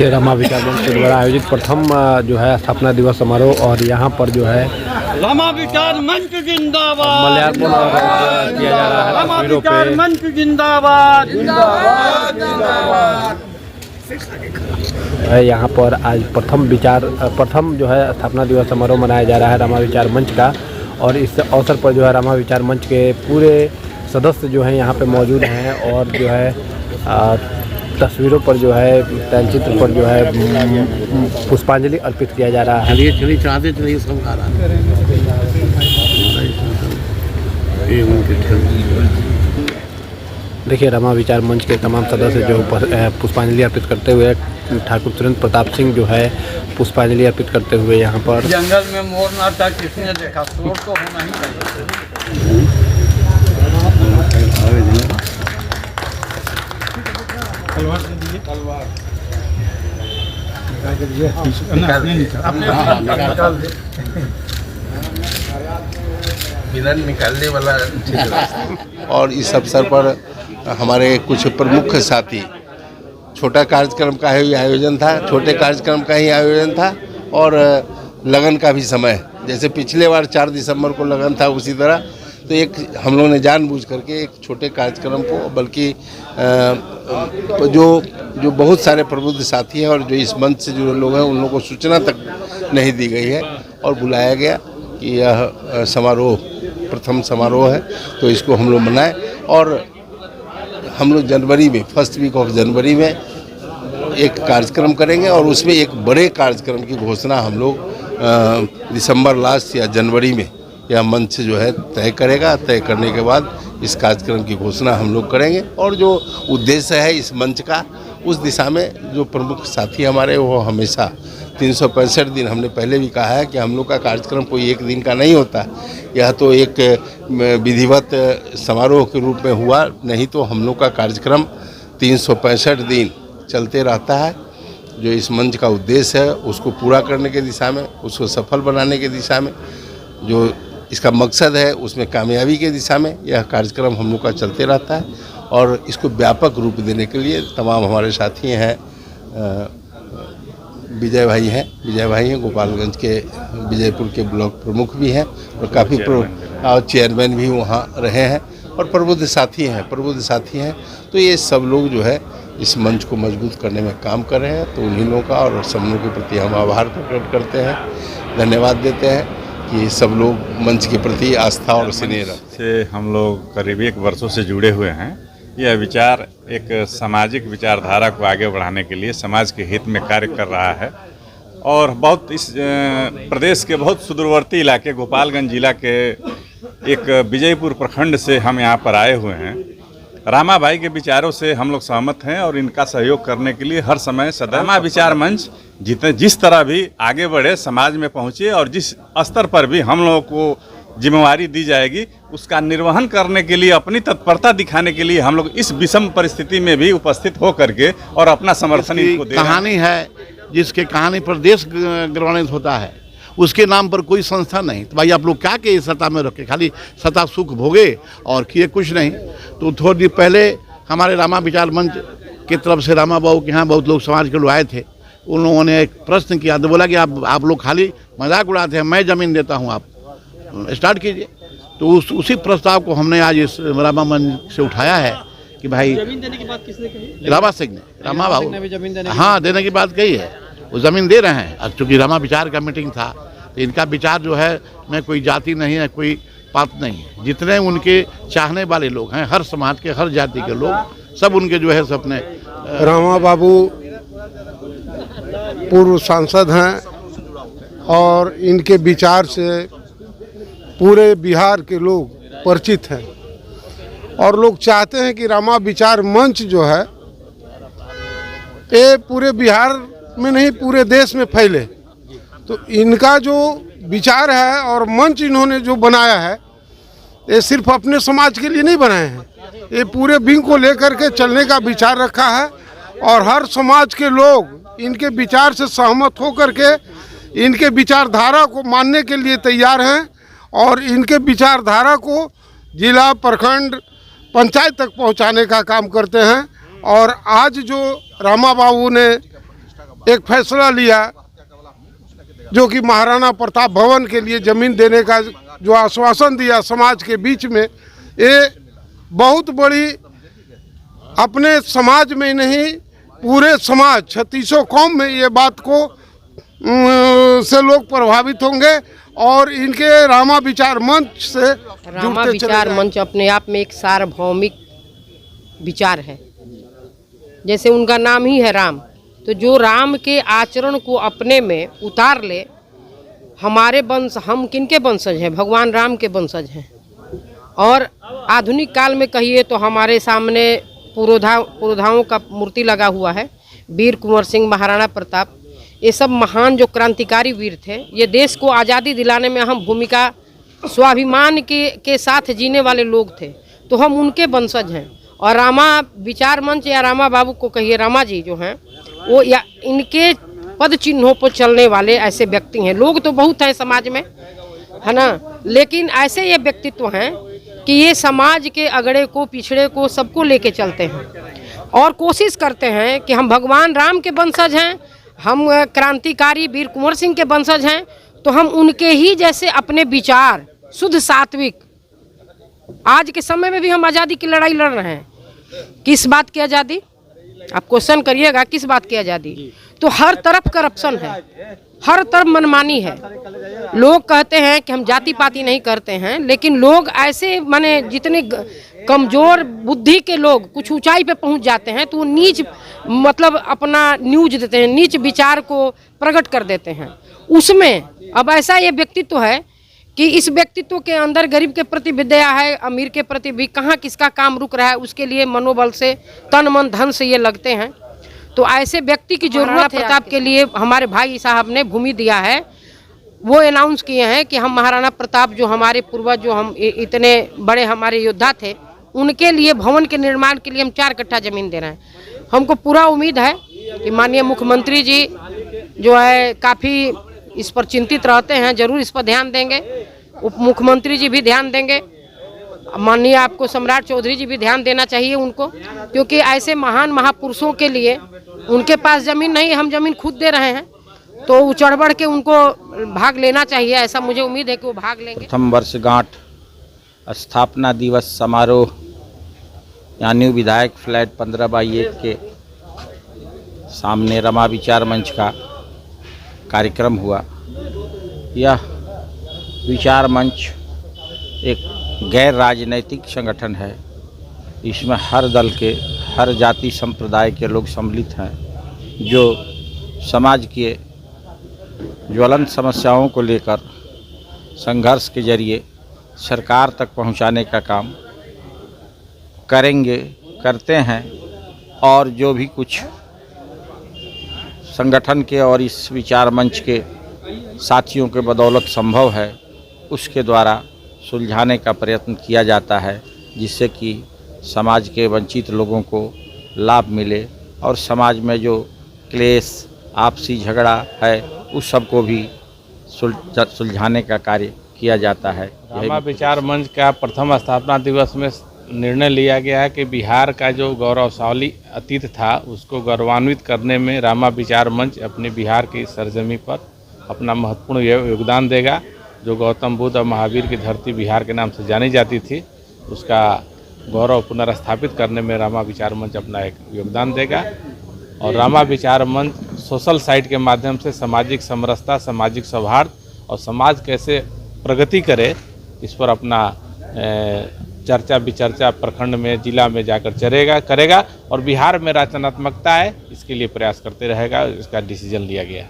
देखिए रमा विचार मंच के द्वारा आयोजित प्रथम जो है स्थापना दिवस समारोह और यहाँ पर जो है रमा विचार मंच जिंदाबाद, मल्यार्पण किया जा रहा है। रमा विचार मंच जिंदाबाद, यहाँ पर आज प्रथम जो है स्थापना दिवस समारोह मनाया जा रहा है रमा विचार मंच का। और इस अवसर पर जो है रमा विचार मंच के पूरे सदस्य जो हैं यहाँ पे मौजूद हैं और जो है तस्वीरों पर जो है तैलचित्र पर जो है पुष्पांजलि अर्पित किया जा रहा है। चलिए चाहते चलिए सब आ रहा देखिए रमा विचार मंच के तमाम सदस्य जो पुष्पांजलि अर्पित करते हुए ठाकुर सुरेंद्र प्रताप सिंह जो है पुष्पांजलि अर्पित करते हुए यहाँ पर जंगल में मोर नाचा किसने देखा, शोर तो होना ही चाहिए। निकालने वाला। और इस अवसर पर हमारे कुछ प्रमुख साथी, छोटा कार्यक्रम का ही आयोजन था, छोटे कार्यक्रम का ही आयोजन था और लगन का भी समय, जैसे पिछले बार 4 दिसंबर को लगन था उसी तरह तो एक हम लोगों ने जानबूझ करके एक छोटे कार्यक्रम को, बल्कि जो बहुत सारे प्रबुद्ध साथी हैं और जो इस मंच से जुड़े लोग हैं उन लोगों को सूचना तक नहीं दी गई है और बुलाया गया कि यह समारोह प्रथम समारोह है तो इसको हम लोग मनाएं। और हम लोग जनवरी में फर्स्ट वीक ऑफ जनवरी में एक कार्यक्रम करेंगे और उसमें एक बड़े कार्यक्रम की घोषणा हम लोग दिसंबर लास्ट या जनवरी में यह मंच जो है तय करेगा। तय करने के बाद इस कार्यक्रम की घोषणा हम लोग करेंगे और जो उद्देश्य है इस मंच का उस दिशा में जो प्रमुख साथी हमारे वो हमेशा 365 दिन, हमने पहले भी कहा है कि हम लोग का कार्यक्रम कोई एक दिन का नहीं होता, यह तो एक विधिवत समारोह के रूप में हुआ, नहीं तो हम लोग का कार्यक्रम 365 दिन चलते रहता है। जो इस मंच का उद्देश्य है उसको पूरा करने के दिशा में, उसको सफल बनाने की दिशा में, जो इसका मकसद है उसमें कामयाबी के दिशा में यह कार्यक्रम हम लोग का चलते रहता है। और इसको व्यापक रूप देने के लिए तमाम हमारे साथी हैं, विजय भाई हैं गोपालगंज के, विजयपुर के ब्लॉक प्रमुख भी हैं और काफ़ी चेयरमैन भी वहाँ रहे हैं और प्रबुद्ध साथी हैं। तो ये सब लोग जो है इस मंच को मजबूत करने में काम कर रहे हैं। तो उन्हीं लोगों का और सब लोगों के प्रति हम आभार प्रकट करते हैं, धन्यवाद देते हैं कि सब लोग मंच के प्रति आस्था और स्नेह रखते हैं। से हम लोग करीब 1 वर्षों से जुड़े हुए हैं। यह विचार एक सामाजिक विचारधारा को आगे बढ़ाने के लिए समाज के हित में कार्य कर रहा है और बहुत इस प्रदेश के बहुत सुदूरवर्ती इलाके गोपालगंज जिला के एक विजयपुर प्रखंड से हम यहाँ पर आए हुए हैं। रामा भाई के विचारों से हम लोग सहमत हैं और इनका सहयोग करने के लिए हर समय सदैव रामा विचार मंच जिस तरह भी आगे बढ़े, समाज में पहुँचे और जिस स्तर पर भी हम लोगों को जिम्मेवारी दी जाएगी उसका निर्वहन करने के लिए, अपनी तत्परता दिखाने के लिए हम लोग इस विषम परिस्थिति में भी उपस्थित हो करके और अपना समर्थन इनको दे। कहानी है जिसके कहानी पर देश गौरवान्वित होता है, उसके नाम पर कोई संस्था नहीं। तो भाई आप लोग क्या के सत्ता में रखे, खाली सत्ता सुख भोगे और किए कुछ नहीं। तो थोड़ी देर पहले हमारे रमा विचार मंच की तरफ से रामा बाबू के यहाँ बहुत लोग समाज के लोग आए थे, उन लोगों ने एक प्रश्न किया तो बोला कि आप लोग खाली मजाक उड़ाते हैं, मैं ज़मीन देता हूँ, आप स्टार्ट कीजिए। तो उसी प्रस्ताव को हमने आज इस रामा मंच से उठाया है कि भाई जमीन देने की बात किसने कही? रामा सिंह ने, रामा बाबू हाँ देने की बात कही है, वो ज़मीन दे रहे हैं। अब चूँकि रमा विचार का मीटिंग था तो इनका विचार जो है में कोई जाति नहीं है, कोई पात नहीं है। जितने उनके चाहने वाले लोग हैं, हर समाज के हर जाति के लोग सब उनके जो है सपने। रामा बाबू पूर्व सांसद हैं और इनके विचार से पूरे बिहार के लोग परिचित हैं और लोग चाहते हैं कि रमा विचार मंच जो है ये पूरे बिहार में नहीं पूरे देश में फैले। तो इनका जो विचार है और मंच इन्होंने जो बनाया है ये सिर्फ अपने समाज के लिए नहीं बनाए हैं, ये पूरे विंग को लेकर के चलने का विचार रखा है और हर समाज के लोग इनके विचार से सहमत होकर के इनके विचारधारा को मानने के लिए तैयार हैं और इनके विचारधारा को जिला, प्रखंड, पंचायत तक पहुंचाने का काम करते हैं। और आज जो रामा बाबू ने एक फैसला लिया जो कि महाराणा प्रताप भवन के लिए ज़मीन देने का जो आश्वासन दिया समाज के बीच में, ये बहुत बड़ी अपने समाज में नहीं पूरे समाज 36 कौम में ये बात को से लोग प्रभावित होंगे और इनके रामा विचार मंच से रामा विचार मंच अपने आप में एक सार्वभौमिक विचार है। जैसे उनका नाम ही है राम, तो जो राम के आचरण को अपने में उतार ले, हमारे वंश, हम किनके वंशज हैं? भगवान राम के वंशज हैं। और आधुनिक काल में कहिए तो हमारे सामने पुरोधाओं का मूर्ति लगा हुआ है, वीर कुंवर सिंह, महाराणा प्रताप, ये सब महान जो क्रांतिकारी वीर थे, ये देश को आज़ादी दिलाने में अहम भूमिका, स्वाभिमान के साथ जीने वाले लोग थे, तो हम उनके वंशज हैं। और रामा विचार मंच या रामा बाबू को कहिए, रामा जी जो हैं वो या इनके पद चिन्हों पर चलने वाले ऐसे व्यक्ति हैं। लोग तो बहुत हैं समाज में, है ना, लेकिन ऐसे ये व्यक्तित्व हैं कि ये समाज के अगड़े को, पिछड़े को, सबको लेके चलते हैं और कोशिश करते हैं कि हम भगवान राम के वंशज हैं, हम क्रांतिकारी वीर कुंवर सिंह के वंशज हैं, तो हम उनके ही जैसे अपने विचार शुद्ध सात्विक, आज के समय में भी हम आज़ादी की लड़ाई लड़ रहे हैं। किस बात की आज़ादी? आप क्वेश्चन करिएगा, किस बात की आज़ादी? तो हर तरफ करप्शन है, हर तरफ मनमानी है। लोग कहते हैं कि हम जाति पाति नहीं करते हैं, लेकिन लोग ऐसे माने जितने कमज़ोर बुद्धि के लोग कुछ ऊंचाई पे पहुंच जाते हैं तो वो नीच मतलब अपना न्यूज देते हैं, नीच विचार को प्रकट कर देते हैं। उसमें अब ऐसा ये व्यक्तित्व है कि इस व्यक्तित्व के अंदर गरीब के प्रति भी दया है, अमीर के प्रति भी, कहाँ किसका काम रुक रहा है उसके लिए मनोबल से, तन मन धन से ये लगते हैं। तो ऐसे व्यक्ति की जरूरत है। प्रताप के लिए हमारे भाई साहब ने भूमि दिया है, वो अनाउंस किए हैं कि हम महाराणा प्रताप जो हमारे पूर्वज, जो हम इतने बड़े हमारे योद्धा थे, उनके लिए भवन के निर्माण के लिए हम 4 कट्ठा ज़मीन दे रहे हैं। हमको पूरा उम्मीद है कि माननीय मुख्यमंत्री जी जो है काफ़ी इस पर चिंतित रहते हैं, जरूर इस पर ध्यान देंगे। उप मुख्यमंत्री जी भी ध्यान देंगे, माननीय आपको सम्राट चौधरी जी भी ध्यान देना चाहिए उनको, क्योंकि ऐसे महान महापुरुषों के लिए उनके पास ज़मीन नहीं, हम ज़मीन खुद दे रहे हैं, तो चढ़ बढ़ के उनको भाग लेना चाहिए। ऐसा मुझे उम्मीद है कि वो भाग लेंगे। प्रथम वर्षगांठ स्थापना दिवस समारोह यहाँ न्यू विधायक फ्लैट 15/1 के सामने रमा विचार मंच का कार्यक्रम हुआ। यह विचार मंच एक गैर राजनैतिक संगठन है। इसमें हर दल के, हर जाति संप्रदाय के लोग सम्मिलित हैं, जो समाज के ज्वलंत समस्याओं को लेकर संघर्ष के जरिए सरकार तक पहुंचाने का काम करेंगे, करते हैं। और जो भी कुछ संगठन के और इस विचार मंच के साथियों के बदौलत संभव है, उसके द्वारा सुलझाने का प्रयत्न किया जाता है, जिससे कि समाज के वंचित लोगों को लाभ मिले और समाज में जो क्लेश, आपसी झगड़ा है, उस सब को भी सुलझाने का कार्य किया जाता है। रामा विचार मंच का प्रथम स्थापना दिवस में निर्णय लिया गया है कि बिहार का जो गौरवशाली अतीत था उसको गौरवान्वित करने में रामा विचार मंच अपने बिहार की सरजमी पर अपना महत्वपूर्ण योगदान देगा। जो गौतम बुद्ध और महावीर की धरती बिहार के नाम से जानी जाती थी, उसका गौरव पुनर्स्थापित करने में रामा विचार मंच अपना एक योगदान देगा। और रामा विचार मंच सोशल साइट के माध्यम से सामाजिक समरसता, सामाजिक सौहार्द और समाज कैसे प्रगति करे, इस पर अपना चर्चा विचर्चा प्रखंड में, जिला में जाकर करेगा और बिहार में रचनात्मकता है, इसके लिए प्रयास करते रहेगा। इसका डिसीजन लिया गया है।